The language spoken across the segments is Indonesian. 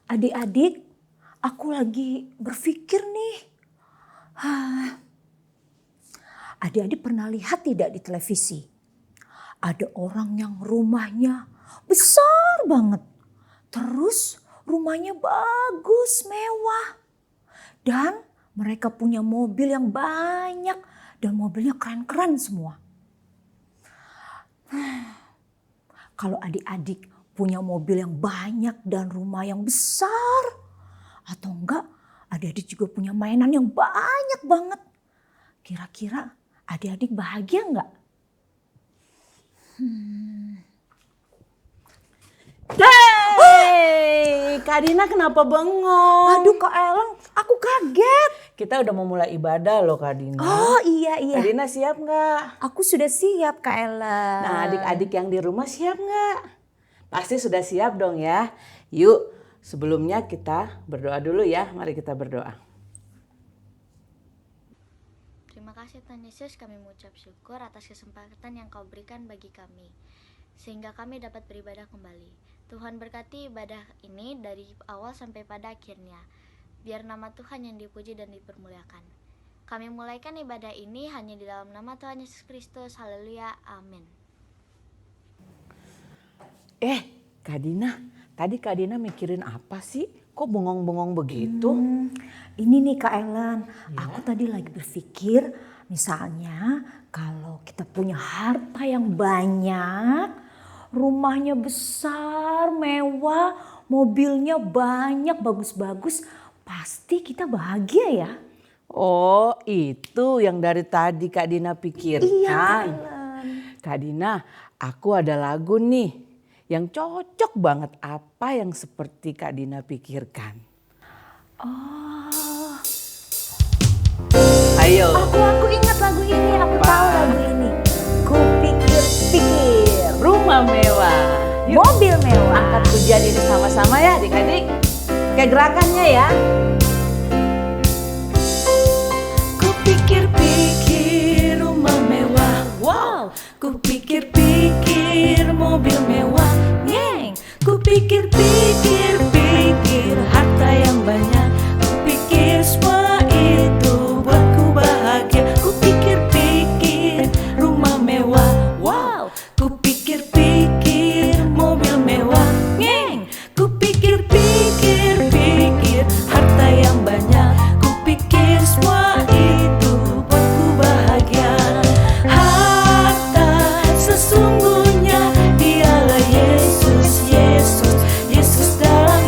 Adik-adik, aku lagi berpikir nih. Adik-adik pernah lihat tidak di televisi? Ada orang yang rumahnya besar banget. Terus rumahnya bagus, mewah. Dan mereka punya mobil yang banyak. Dan mobilnya keren-keren semua. Kalau adik-adik punya mobil yang banyak dan rumah yang besar. Atau enggak, adik-adik juga punya mainan yang banyak banget. Kira-kira adik-adik bahagia enggak? Hey, Kak Dina kenapa bengong? Aduh Kak Ellen, aku kaget. Kita udah mau mulai ibadah loh Kak Dina. Oh iya. Kak Dina siap nggak? Aku sudah siap Kak Ellen. Nah adik-adik yang di rumah siap nggak? Pasti sudah siap dong ya. Yuk sebelumnya kita berdoa dulu ya. Mari kita berdoa. Terima kasih Tuhan Yesus, kami mengucap syukur atas kesempatan yang Kau berikan bagi kami, sehingga kami dapat beribadah kembali. Tuhan berkati ibadah ini dari awal sampai pada akhirnya. Biar nama Tuhan yang dipuji dan dipermuliakan. Kami mulaikan ibadah ini hanya di dalam nama Tuhan Yesus Kristus. Haleluya. Amin. Kak Dina, tadi Kak Dina mikirin apa sih? Kok bengong-bengong begitu? Ini nih Kak Ellen, aku tadi lagi berpikir misalnya kalau kita punya harta yang banyak, rumahnya besar, mewah, mobilnya banyak, bagus-bagus, pasti kita bahagia ya. Oh itu yang dari tadi Kak Dina pikirkan. Iya Kak Ellen. Kak Dina, aku ada lagu nih yang cocok banget apa yang seperti Kak Dina pikirkan. Oh, Ayo. aku ingat lagu ini, aku tahu lagu ini. Kupikir-pikir, Rumah mewah. Yuk, mobil mewah. angkat pujian ini sama-sama ya adik-adik. Kayak gerakannya ya. Kupikir-pikir rumah mewah, wow. Kupikir-pikir mobil mewah, nyeng. Kupikir-pikir harta yang banyak. Kupikir semua itu buatku bahagia. Kupikir-pikir rumah mewah, wow. Kupikir-pikir mobil mewah, nyeng. Kupikir-pikir harta yang banyak. Kupikir semua itu buatku bahagia. Harta sesungguhnya dialah Yesus, Yesus dalam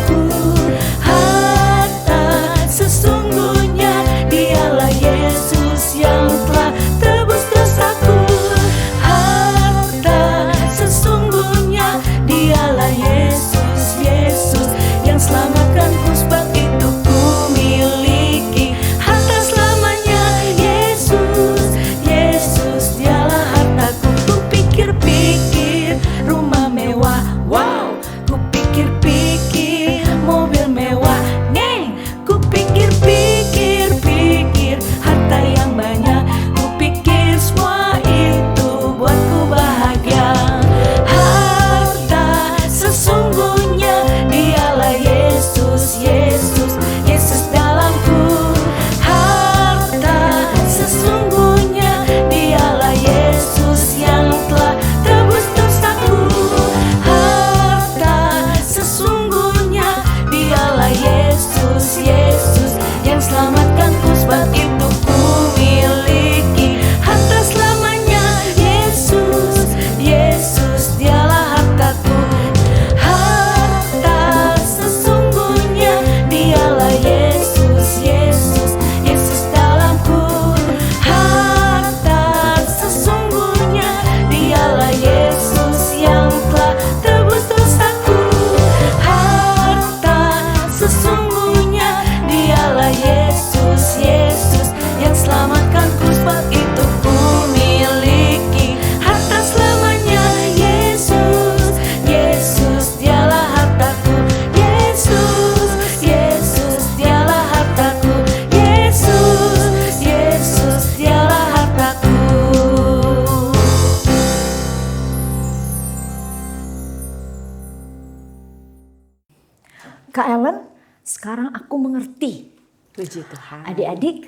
Kak Ellen, sekarang aku mengerti. Puji Tuhan. Adik-adik,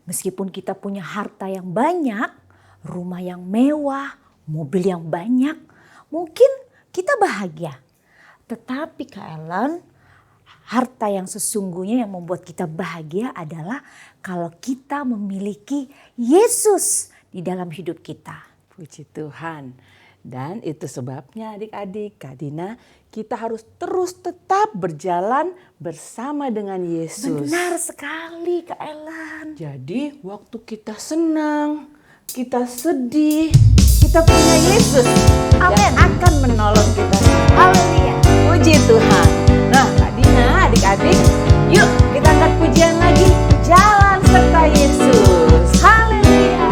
meskipun kita punya harta yang banyak, rumah yang mewah, mobil yang banyak, mungkin kita bahagia. Tetapi Kak Ellen, harta yang sesungguhnya yang membuat kita bahagia adalah kalau kita memiliki Yesus di dalam hidup kita. Puji Tuhan. Dan itu sebabnya adik-adik, Kak Dina, kita harus terus tetap berjalan bersama dengan Yesus. Benar sekali Kak Ellen. Jadi waktu kita senang, kita sedih, kita punya Yesus yang akan menolong kita. Haleluya. Puji Tuhan. Nah Kak Dina, adik-adik, yuk kita angkat pujian lagi. Jalan serta Yesus. Haleluya.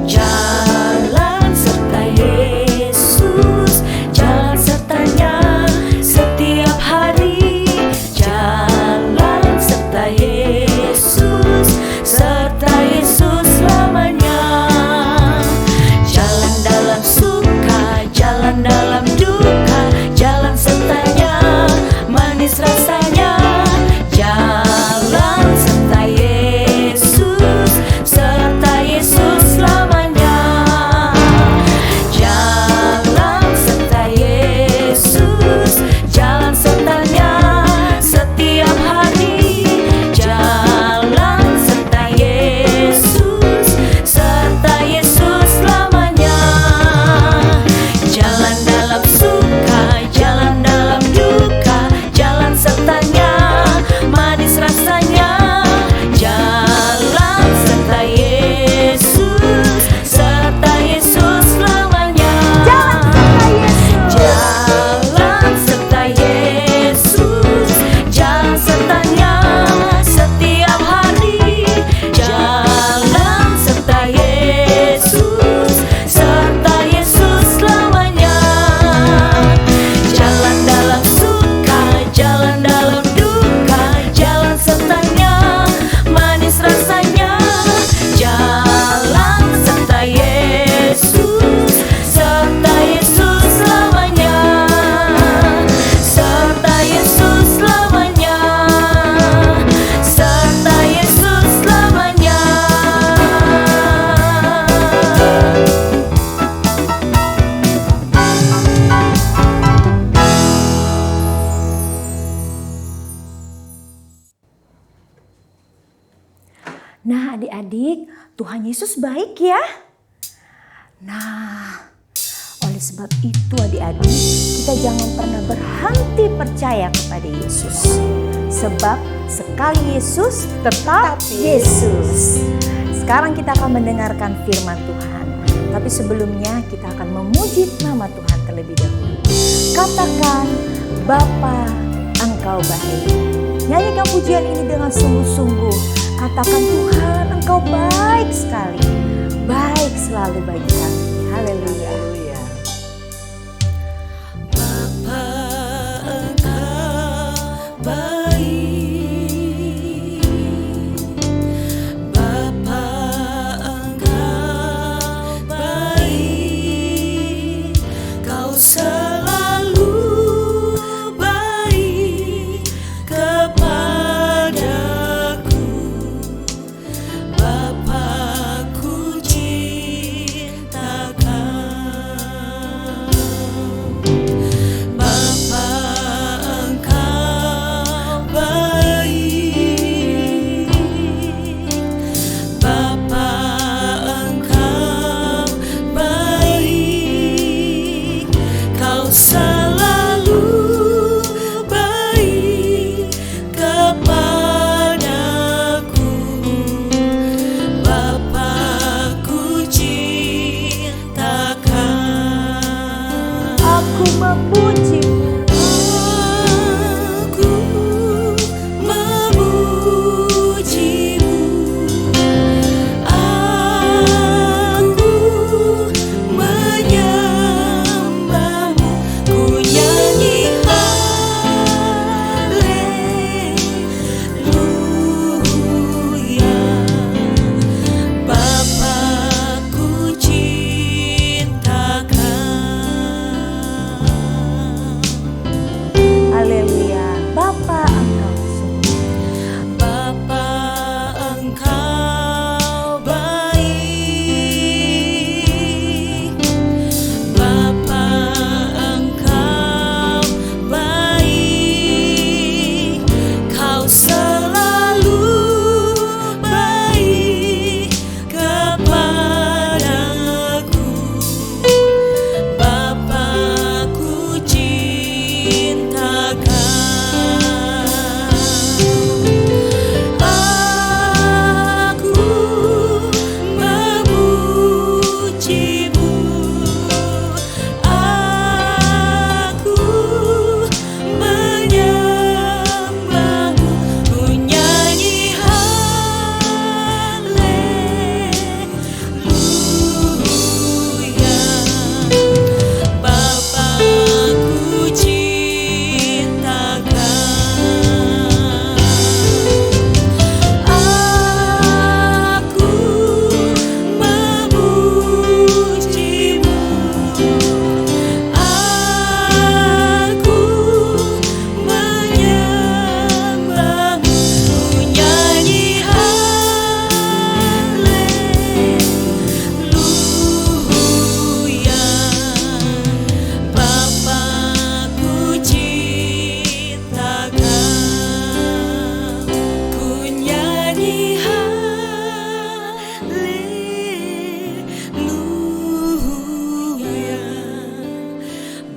Jalan serta Yesus, jalan sertanya setiap hari. Jalan serta Yesus, serta Yesus selamanya. Jalan dalam suka, jalan dalam duka, jalan sertanya manis rasanya. Jalan serta Yesus, serta Yesus selamanya. Jalan serta Yesus, jalan sertanya setiap hari. Jalan serta Yesus, serta Yesus selamanya. Jalan dalam suka, jalan dalam duka, jalan sertanya manis rasanya. Jalan serta Yesus, serta Yesus selamanya. Jalan serta Yesus, jalan sertanya setiap hari. Jalan serta Yesus, serta Yesus selamanya. Jalan dalam suka, jalan dalam duka, jalan sertanya manis rasanya. Jalan serta Yesus, serta Yesus selamanya. Serta Yesus selamanya. Serta Yesus selamanya. Nah adik-adik, Tuhan Yesus baik ya. Nah, oleh sebab itu adik-adik, kita jangan pernah berhenti percaya kepada Yesus. Sebab sekali Yesus, tetap Yesus. Sekarang kita akan mendengarkan firman Tuhan. Tapi sebelumnya kita akan memuji nama Tuhan terlebih dahulu. Katakan, Bapa, Engkau baik. Nyanyikan pujian ini dengan sungguh-sungguh. Katakan, Tuhan, Engkau baik sekali. Baik selalu bagi kami. Haleluya. Haleluya. Bapa, Engkau baik. Bapa, Engkau baik. Kau selalu baik kepadaku. Bapa-Ku cintakan. Bapa, Engkau baik. Bapa, Engkau baik. Kau selalu baik kepadaku. Bapa-Ku cintakan. Aku memujimu. Aku memujimu. Aku menyembahmu. Ku nyanyi haleluya. Bapa-Ku cintakan.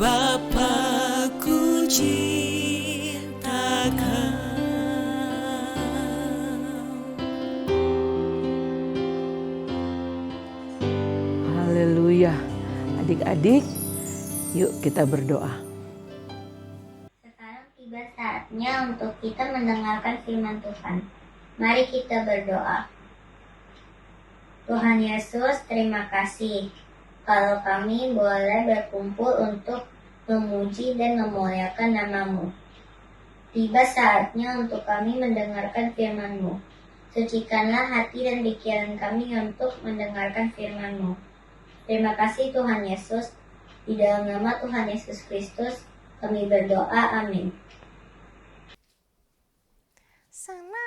Bapa ku cinta Kau. Haleluya. Adik-adik, yuk kita berdoa. Sekarang tiba saatnya untuk kita mendengarkan firman Tuhan. Mari kita berdoa. Tuhan Yesus, terima kasih kalau kami boleh berkumpul untuk memuji dan memuliakan nama-Mu. Tiba saatnya untuk kami mendengarkan firman-Mu. Sucikanlah hati dan pikiran kami untuk mendengarkan firman-Mu. Terima kasih Tuhan Yesus. Di dalam nama Tuhan Yesus Kristus, kami berdoa. Amin. Senang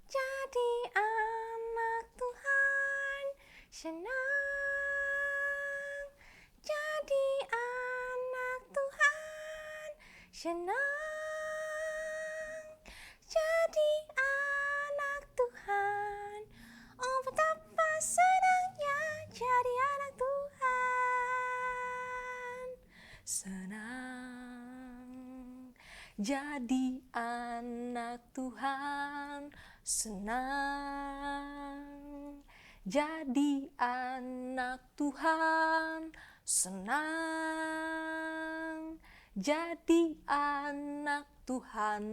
jadi anak Tuhan, senang jadi anak Tuhan, senang jadi anak Tuhan. Oh betapa senangnya jadi anak Tuhan. Senang jadi anak Tuhan, senang jadi anak Tuhan, senang jadi anak Tuhan.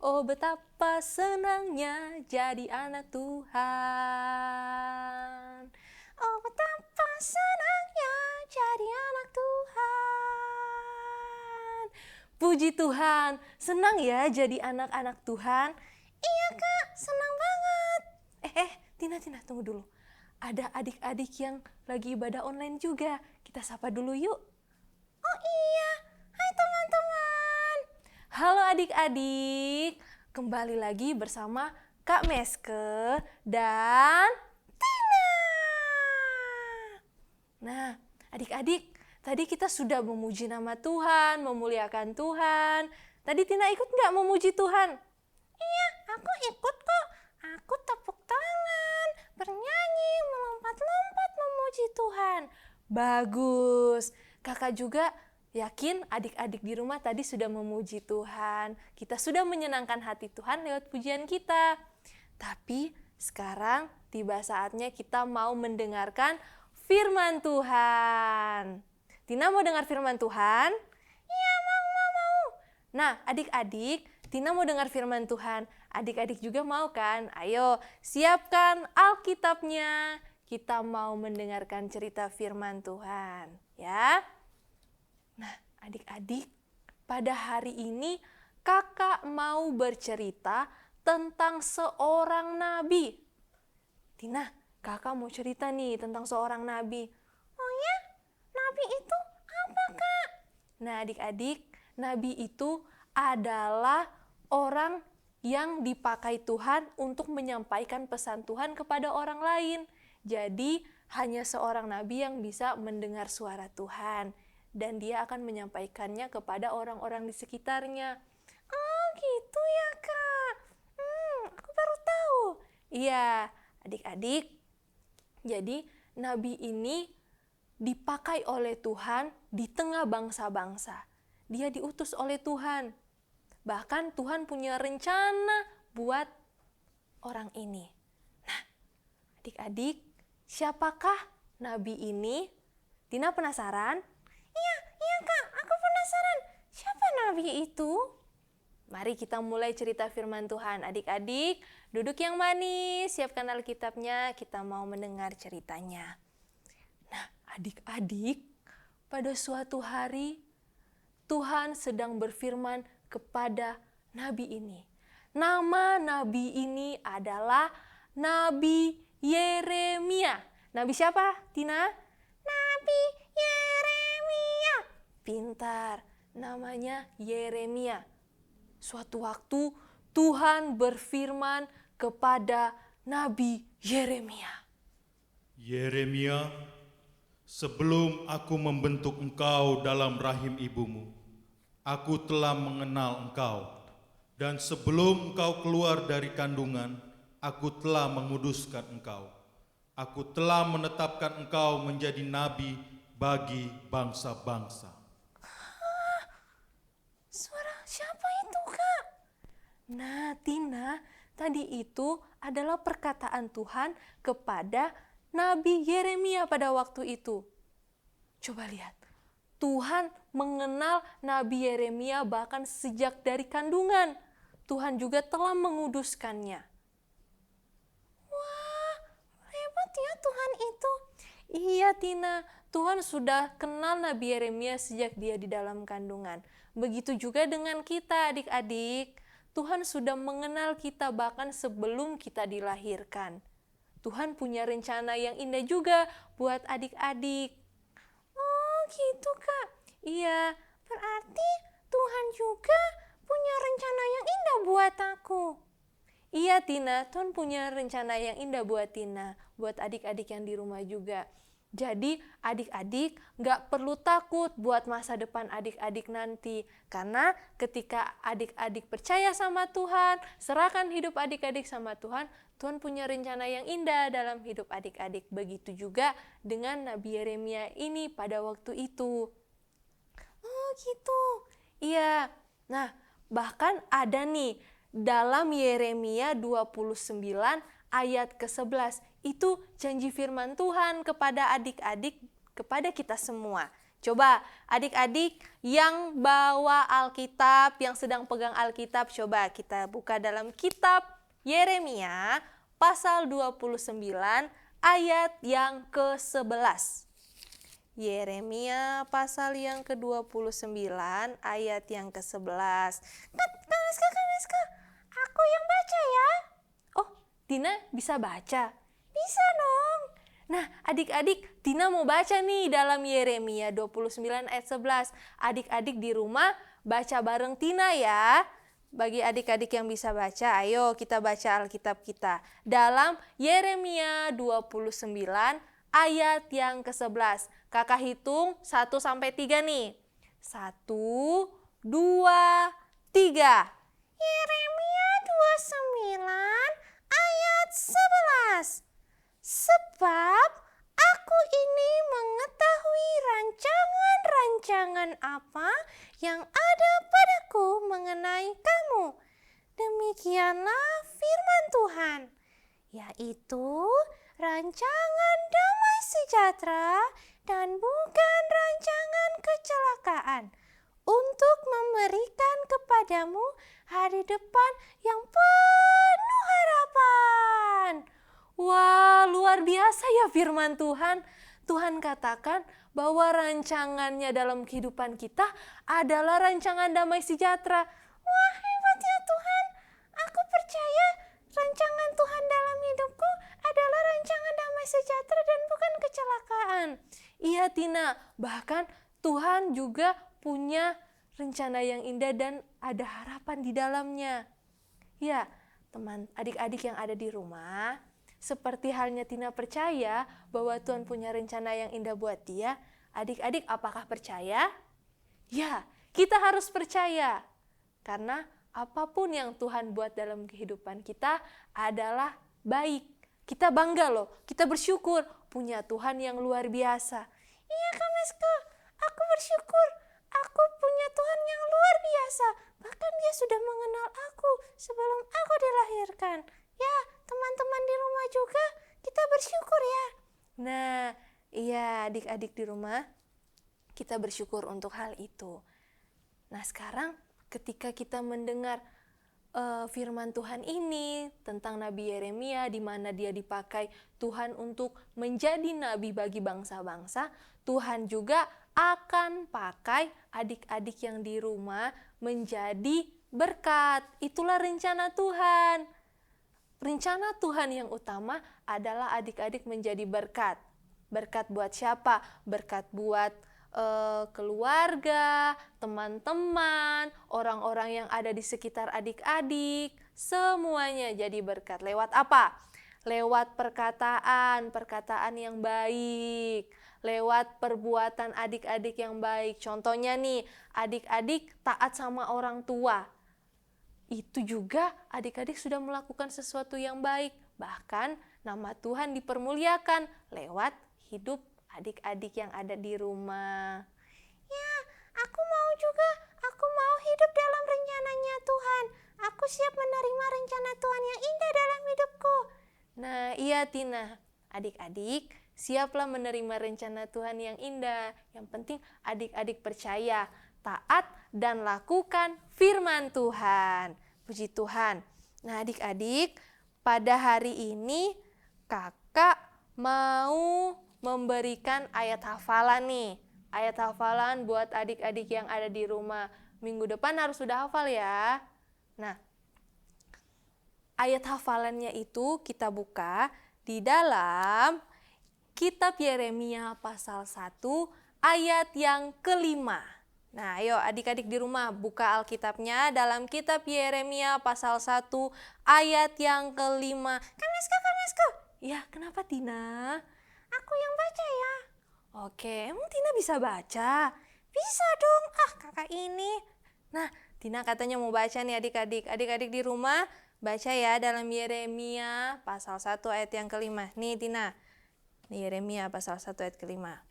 Oh betapa senangnya jadi anak Tuhan. Oh betapa senangnya jadi anak Tuhan. Puji Tuhan, senang ya jadi anak-anak Tuhan. Iya Kak, senang banget. Tina, tunggu dulu. Ada adik-adik yang lagi ibadah online juga. Kita sapa dulu yuk. Oh iya, hai teman-teman. Halo adik-adik, kembali lagi bersama Kak Meske dan Tina. Nah, adik-adik, tadi kita sudah memuji nama Tuhan, memuliakan Tuhan. Tadi Tina ikut nggak memuji Tuhan? Iya, aku ikut kok. Aku tepuk tangan, bernyanyi, melompat-lompat memuji Tuhan. Bagus. Kakak juga yakin adik-adik di rumah tadi sudah memuji Tuhan. Kita sudah menyenangkan hati Tuhan lewat pujian kita. Tapi sekarang tiba saatnya kita mau mendengarkan firman Tuhan. Tina mau dengar firman Tuhan? Iya, mau. Nah, adik-adik, Tina mau dengar firman Tuhan. Adik-adik juga mau kan? Ayo, siapkan Alkitabnya. Kita mau mendengarkan cerita firman Tuhan, ya. Nah, adik-adik, pada hari ini kakak mau bercerita tentang seorang nabi. Tina, kakak mau cerita nih tentang seorang nabi. Oh ya? Nabi itu apa, Kak? Nah, adik-adik, nabi itu adalah orang yang dipakai Tuhan untuk menyampaikan pesan Tuhan kepada orang lain. Jadi, hanya seorang nabi yang bisa mendengar suara Tuhan. Dan dia akan menyampaikannya kepada orang-orang di sekitarnya. Oh, gitu ya, Kak. Aku baru tahu. Iya, adik-adik. Jadi, nabi ini dipakai oleh Tuhan di tengah bangsa-bangsa. Dia diutus oleh Tuhan. Bahkan Tuhan punya rencana buat orang ini. Nah, adik-adik, siapakah nabi ini? Tina penasaran? Iya Kak, aku penasaran. Siapa nabi itu? Mari kita mulai cerita firman Tuhan. Adik-adik, duduk yang manis, siapkan Alkitabnya, kita mau mendengar ceritanya. Nah, adik-adik, pada suatu hari Tuhan sedang berfirman kepada nabi ini. Nama nabi ini adalah Nabi Yeremia. Nabi siapa, Tina? Nabi Yeremia. Pintar, namanya Yeremia. Suatu waktu Tuhan berfirman kepada Nabi Yeremia. Yeremia, sebelum aku membentuk engkau dalam rahim ibumu, aku telah mengenal engkau. Dan sebelum engkau keluar dari kandungan, aku telah menguduskan engkau. Aku telah menetapkan engkau menjadi nabi bagi bangsa-bangsa. Suara siapa itu, Kak? Nah, Tina, tadi itu adalah perkataan Tuhan kepada Nabi Yeremia pada waktu itu. Coba lihat, Tuhan mengenal Nabi Yeremia bahkan sejak dari kandungan. Tuhan juga telah menguduskannya. Wah, hebat ya Tuhan itu. Iya Tina, Tuhan sudah kenal Nabi Yeremia sejak dia di dalam kandungan. Begitu juga dengan kita adik-adik. Tuhan sudah mengenal kita bahkan sebelum kita dilahirkan. Tuhan punya rencana yang indah juga buat adik-adik. Oh gitu Kak. Iya, berarti Tuhan juga punya rencana yang indah buat aku. Iya Tina, Tuhan punya rencana yang indah buat Tina, buat adik-adik yang di rumah juga. Jadi adik-adik gak perlu takut buat masa depan adik-adik nanti. Karena ketika adik-adik percaya sama Tuhan, serahkan hidup adik-adik sama Tuhan, Tuhan punya rencana yang indah dalam hidup adik-adik. Begitu juga dengan Nabi Yeremia ini pada waktu itu. Oh gitu. Iya. Nah, bahkan ada nih dalam Yeremia 29 ayat ke-11. Itu janji firman Tuhan kepada adik-adik, kepada kita semua. Coba adik-adik yang bawa Alkitab, yang sedang pegang Alkitab, coba kita buka dalam kitab Yeremia pasal 29 ayat yang ke-11. Yeremia pasal yang ke-29 ayat yang ke-11. Kak, aku yang baca ya. Oh, Tina bisa baca? Bisa dong. Nah, adik-adik, Tina mau baca nih dalam Yeremia 29 ayat 11. Adik-adik di rumah baca bareng Tina ya. Bagi adik-adik yang bisa baca, ayo kita baca Alkitab kita. Dalam Yeremia 29 ayat yang ke-11. Kakak hitung 1 sampai 3 nih. 1, 2, 3. Yeremia 29 ayat 11. Sebab aku ini mengetahui rancangan-rancangan apa yang ada padaku mengenai kamu. Demikianlah firman Tuhan, yaitu rancangan damai sejahtera dan bukan rancangan kecelakaan, untuk memberikan kepadamu hari depan yang penuh harapan. Wah, luar biasa ya firman Tuhan. Tuhan katakan bahwa rancangannya dalam kehidupan kita adalah rancangan damai sejahtera. Wah, hebat ya Tuhan. Aku percaya rancangan Tuhan dalam hidupku adalah rancangan damai sejahtera dan bukan kecelakaan. Iya Tina, bahkan Tuhan juga punya rencana yang indah dan ada harapan di dalamnya. Ya, teman adik-adik yang ada di rumah, seperti halnya Tina percaya bahwa Tuhan punya rencana yang indah buat dia, adik-adik apakah percaya? Ya, kita harus percaya. Karena apapun yang Tuhan buat dalam kehidupan kita adalah baik. Kita bangga loh, kita bersyukur punya Tuhan yang luar biasa. Iya Kak Meska, aku bersyukur aku punya Tuhan yang luar biasa. Bahkan dia sudah mengenal aku sebelum aku dilahirkan. Ya, teman-teman di rumah juga kita bersyukur ya. Nah, iya adik-adik di rumah kita bersyukur untuk hal itu. Nah sekarang ketika kita mendengar firman Tuhan ini tentang Nabi Yeremia di mana dia dipakai Tuhan untuk menjadi nabi bagi bangsa-bangsa, Tuhan juga akan pakai adik-adik yang di rumah menjadi berkat. Itulah rencana Tuhan. Rencana Tuhan yang utama adalah adik-adik menjadi berkat. Berkat buat siapa? Berkat buat keluarga, teman-teman, orang-orang yang ada di sekitar adik-adik, semuanya jadi berkat. Lewat apa? Lewat perkataan yang baik, lewat perbuatan adik-adik yang baik. Contohnya nih, adik-adik taat sama orang tua. Itu juga adik-adik sudah melakukan sesuatu yang baik. Bahkan nama Tuhan dipermuliakan lewat hidup adik-adik yang ada di rumah. Ya, aku mau juga, aku mau hidup dalam rencananya Tuhan. Aku siap menerima rencana Tuhan yang indah dalam hidupku. Nah, iya Tina, adik-adik siaplah menerima rencana Tuhan yang indah. Yang penting adik-adik percaya, taat, dan lakukan firman Tuhan. Puji Tuhan. Nah, adik-adik, pada hari ini kakak mau memberikan ayat hafalan nih. Ayat hafalan buat adik-adik yang ada di rumah. Minggu depan harus sudah hafal ya. Nah, ayat hafalannya itu kita buka di dalam Kitab Yeremia pasal 1 ayat yang kelima. Nah, ayo adik-adik di rumah buka Alkitabnya dalam Kitab Yeremia pasal 1 ayat yang kelima. Kamesko. Ya, kenapa Tina? Aku yang baca ya. Oke, emang Tina bisa baca? Bisa dong, kakak ini. Nah, Tina katanya mau baca nih adik-adik. Adik-adik di rumah baca ya dalam Yeremia pasal 1 ayat yang kelima. Nih Tina. Yeremia pasal 1 ayat kelima.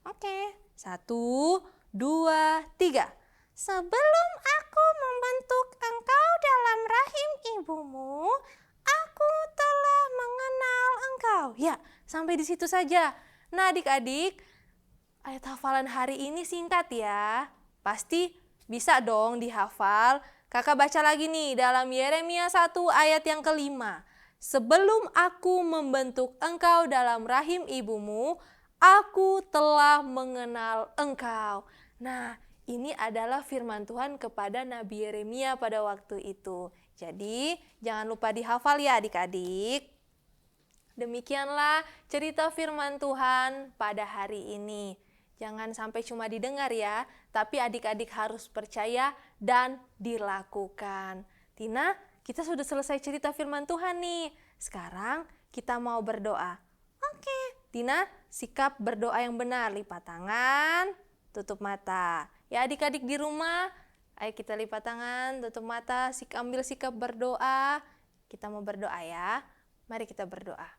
Oke, 1, 2, 3. Sebelum aku membentuk engkau dalam rahim ibumu, aku telah mengenal engkau. Ya, sampai di situ saja. Nah adik-adik, ayat hafalan hari ini singkat ya. Pasti bisa dong dihafal. Kakak baca lagi nih dalam Yeremia 1 ayat yang kelima. Sebelum aku membentuk engkau dalam rahim ibumu, aku telah mengenal engkau. Nah, ini adalah firman Tuhan kepada Nabi Yeremia pada waktu itu. Jadi, jangan lupa dihafal ya adik-adik. Demikianlah cerita firman Tuhan pada hari ini. Jangan sampai cuma didengar ya, tapi adik-adik harus percaya dan dilakukan. Tina, kita sudah selesai cerita firman Tuhan nih. Sekarang kita mau berdoa. Oke, Tina, sikap berdoa yang benar. Lipat tangan, tutup mata. Ya adik-adik di rumah, ayo kita lipat tangan, tutup mata, ambil sikap berdoa. Kita mau berdoa ya. Mari kita berdoa.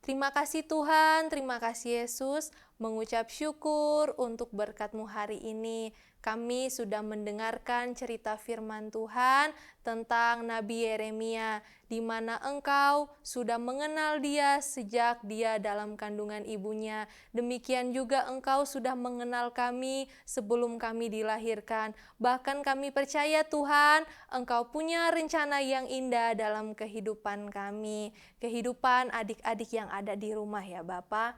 Terima kasih Tuhan, terima kasih Yesus, mengucap syukur untuk berkat-Mu hari ini. Kami sudah mendengarkan cerita firman Tuhan tentang Nabi Yeremia, di mana Engkau sudah mengenal dia sejak dia dalam kandungan ibunya. Demikian juga Engkau sudah mengenal kami sebelum kami dilahirkan. Bahkan kami percaya Tuhan, Engkau punya rencana yang indah dalam kehidupan kami, kehidupan adik-adik yang ada di rumah ya Bapa.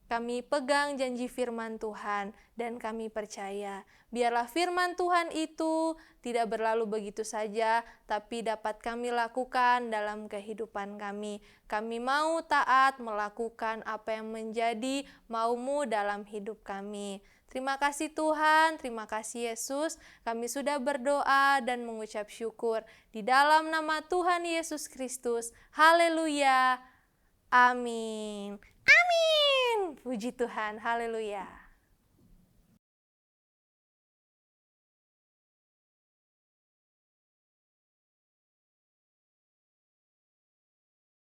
Kami pegang janji firman Tuhan dan kami percaya. Biarlah firman Tuhan itu tidak berlalu begitu saja, tapi dapat kami lakukan dalam kehidupan kami. Kami mau taat melakukan apa yang menjadi mau-Mu dalam hidup kami. Terima kasih Tuhan, terima kasih Yesus. Kami sudah berdoa dan mengucap syukur. Di dalam nama Tuhan Yesus Kristus. Haleluya. Amin. Amin. Puji Tuhan. Haleluya.